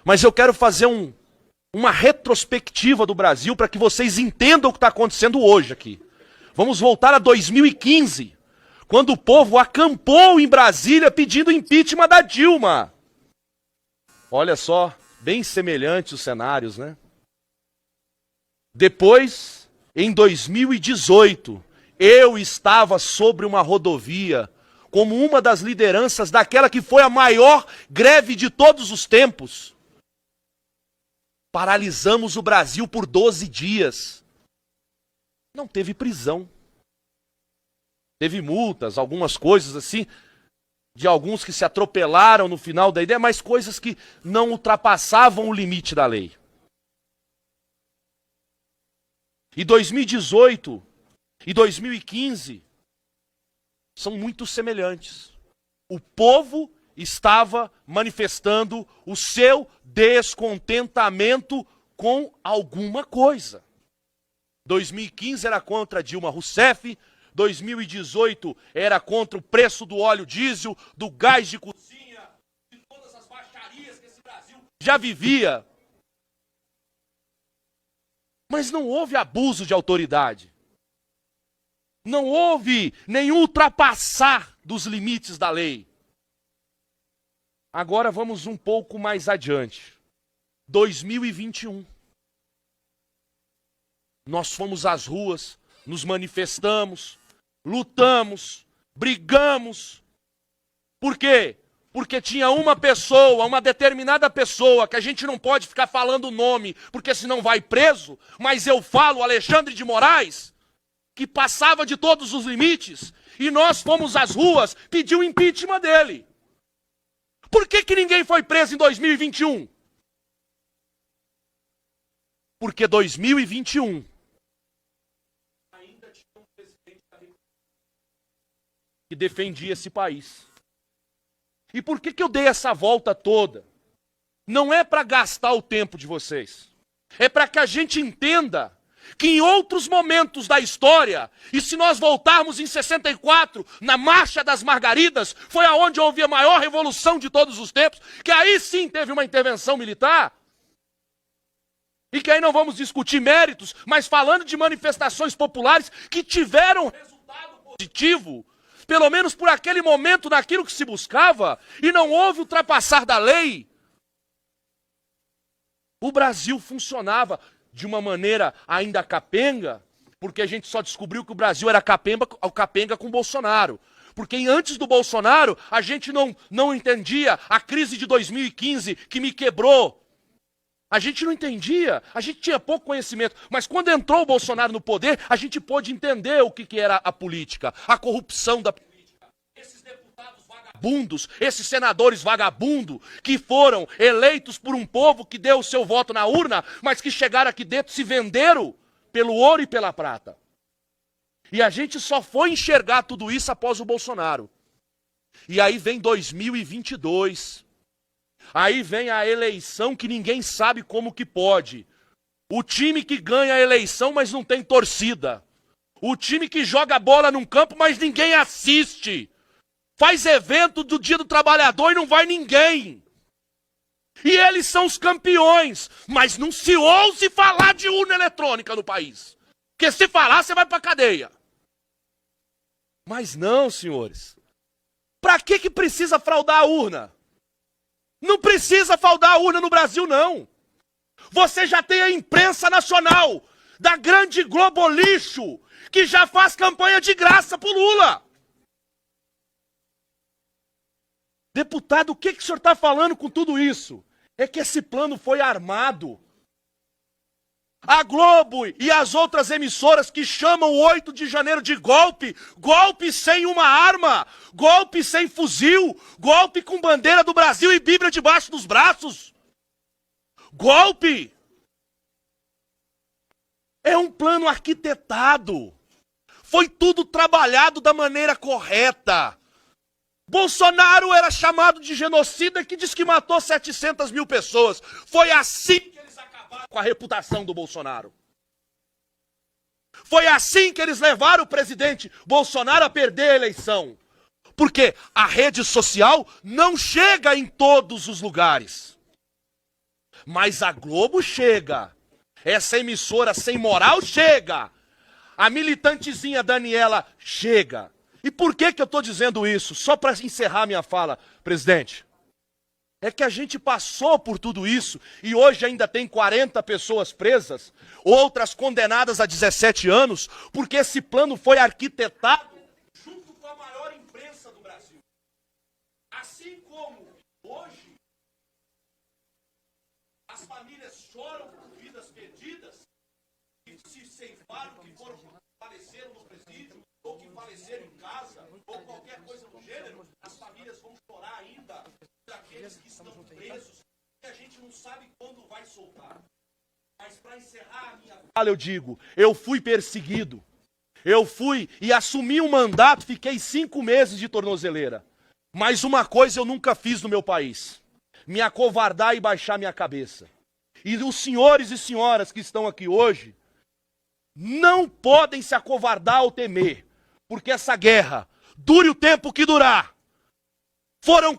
Mas eu quero fazer uma retrospectiva do Brasil para que vocês entendam o que está acontecendo hoje aqui. Vamos voltar a 2015, quando o povo acampou em Brasília pedindo impeachment da Dilma. Olha só, bem semelhantes os cenários, né? Depois, em 2018, eu estava sobre uma rodovia como uma das lideranças daquela que foi a maior greve de todos os tempos. Paralisamos o Brasil por 12 dias. Não teve prisão. Teve multas, algumas coisas assim, de alguns que se atropelaram no final da ideia, mas coisas que não ultrapassavam o limite da lei. E 2018 e 2015 são muito semelhantes. O povo estava manifestando o seu descontentamento com alguma coisa. 2015 era contra Dilma Rousseff, 2018 era contra o preço do óleo diesel, do gás de cozinha, de todas as baixarias que esse Brasil já vivia. Mas não houve abuso de autoridade. Não houve nenhum ultrapassar dos limites da lei. Agora vamos um pouco mais adiante. 2021. Nós fomos às ruas, nos manifestamos, lutamos, brigamos. Por quê? Porque tinha uma pessoa, uma determinada pessoa, que a gente não pode ficar falando o nome, porque senão vai preso, mas eu falo Alexandre de Moraes, que passava de todos os limites, e nós fomos às ruas pedir o impeachment dele. Por que ninguém foi preso em 2021? Porque 2021 ainda tinha um presidente da República que defendia esse país. E por que eu dei essa volta toda? Não é para gastar o tempo de vocês. É para que a gente entenda que em outros momentos da história, e se nós voltarmos em 64, na Marcha das Margaridas, foi aonde houve a maior revolução de todos os tempos, que aí sim teve uma intervenção militar, e que aí não vamos discutir méritos, mas falando de manifestações populares que tiveram resultado positivo, pelo menos por aquele momento naquilo que se buscava, e não houve ultrapassar da lei, o Brasil funcionava de uma maneira ainda capenga, porque a gente só descobriu que o Brasil era capenga com Bolsonaro. Porque antes do Bolsonaro, a gente não entendia a crise de 2015 que me quebrou. A gente não entendia, a gente tinha pouco conhecimento. Mas quando entrou o Bolsonaro no poder, a gente pôde entender o que era a política, a corrupção da política. Esses deputados vagabundos, esses senadores vagabundos, que foram eleitos por um povo que deu o seu voto na urna, mas que chegaram aqui dentro e se venderam pelo ouro e pela prata. E a gente só foi enxergar tudo isso após o Bolsonaro. E aí vem 2022. Aí vem a eleição que ninguém sabe como que pode. O time que ganha a eleição, mas não tem torcida. O time que joga bola num campo, mas ninguém assiste. Faz evento do Dia do Trabalhador e não vai ninguém. E eles são os campeões, mas não se ouse falar de urna eletrônica no país. Porque se falar, você vai pra cadeia. Mas não, senhores. Pra que precisa fraudar a urna? Não precisa fraudar a urna no Brasil, não. Você já tem a imprensa nacional da grande Globo Lixo, que já faz campanha de graça pro Lula. Deputado, o que o senhor está falando com tudo isso? É que esse plano foi armado. A Globo e as outras emissoras que chamam o 8 de janeiro de golpe, golpe sem uma arma, golpe sem fuzil, golpe com bandeira do Brasil e Bíblia debaixo dos braços. Golpe! É um plano arquitetado. Foi tudo trabalhado da maneira correta. Bolsonaro era chamado de genocida que diz que matou 700 mil pessoas. Foi assim que eles acabaram com a reputação do Bolsonaro. Foi assim que eles levaram o presidente Bolsonaro a perder a eleição. Porque a rede social não chega em todos os lugares. Mas a Globo chega. Essa emissora sem moral chega. A militantezinha Daniela chega. E por que eu estou dizendo isso? Só para encerrar minha fala, presidente. É que a gente passou por tudo isso e hoje ainda tem 40 pessoas presas, outras condenadas a 17 anos, porque esse plano foi arquitetado junto com a maior imprensa do Brasil. Assim como hoje as famílias choram por vidas perdidas, que se ceifaram, que foram faleceram no presídio, ou que faleceram em casa, ou qualquer coisa do gênero, as famílias vão chorar ainda por aqueles que estão presos, que a gente não sabe quando vai soltar. Mas para encerrar a minha fala, eu digo, eu fui perseguido. Eu fui e assumi um mandato, fiquei 5 meses de tornozeleira. Mas uma coisa eu nunca fiz no meu país: me acovardar e baixar minha cabeça. E os senhores e senhoras que estão aqui hoje não podem se acovardar ou temer, porque essa guerra, dure o tempo que durar, foram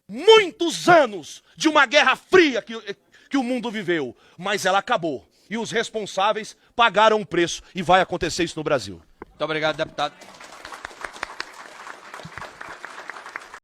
muitos anos de uma guerra fria que o mundo viveu, mas ela acabou. E os responsáveis pagaram o preço e vai acontecer isso no Brasil. Muito obrigado, deputado.